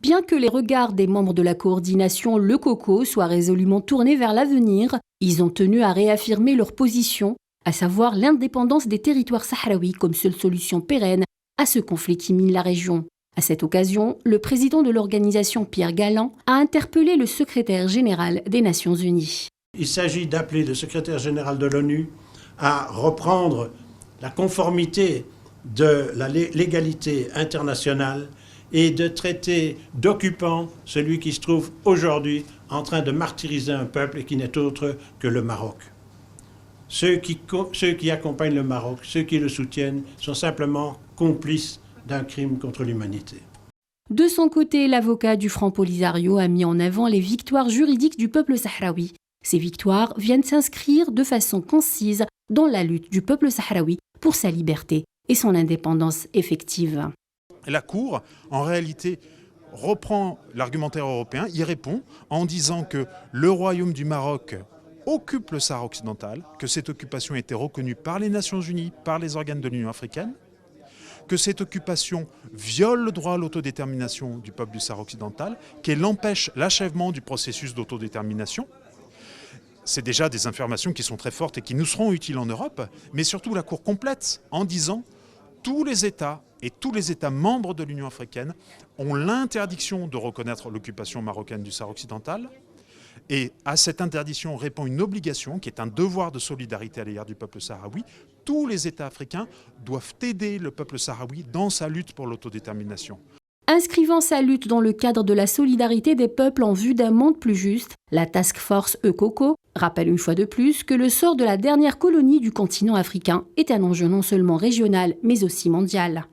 Bien que les regards des membres de la coordination Le Coco soient résolument tournés vers l'avenir, ils ont tenu à réaffirmer leur position, à savoir l'indépendance des territoires sahraouis comme seule solution pérenne à ce conflit qui mine la région. À cette occasion, le président de l'organisation, Pierre Galland, a interpellé le secrétaire général des Nations Unies. Il s'agit d'appeler le secrétaire général de l'ONU à reprendre la conformité de la légalité internationale et de traiter d'occupant celui qui se trouve aujourd'hui en train de martyriser un peuple et qui n'est autre que le Maroc. Ceux qui accompagnent le Maroc, ceux qui le soutiennent, sont simplement complices d'un crime contre l'humanité. De son côté, l'avocat du Front Polisario a mis en avant les victoires juridiques du peuple sahraoui. Ces victoires viennent s'inscrire de façon concise dans la lutte du peuple sahraoui pour sa liberté et son indépendance effective. La Cour, en réalité, reprend l'argumentaire européen, y répond en disant que le Royaume du Maroc occupe le Sahara occidental, que cette occupation a été reconnue par les Nations Unies, par les organes de l'Union africaine, que cette occupation viole le droit à l'autodétermination du peuple du Sahara occidental, qu'elle empêche l'achèvement du processus d'autodétermination. C'est déjà des informations qui sont très fortes et qui nous seront utiles en Europe, mais surtout la Cour complète en disant tous les États et tous les États membres de l'Union africaine ont l'interdiction de reconnaître l'occupation marocaine du Sahara occidental. Et à cette interdiction répond une obligation qui est un devoir de solidarité à l'égard du peuple sahraoui. Tous les États africains doivent aider le peuple sahraoui dans sa lutte pour l'autodétermination. Inscrivant sa lutte dans le cadre de la solidarité des peuples en vue d'un monde plus juste, la Task Force ECOCO rappelle une fois de plus que le sort de la dernière colonie du continent africain est un enjeu non seulement régional mais aussi mondial.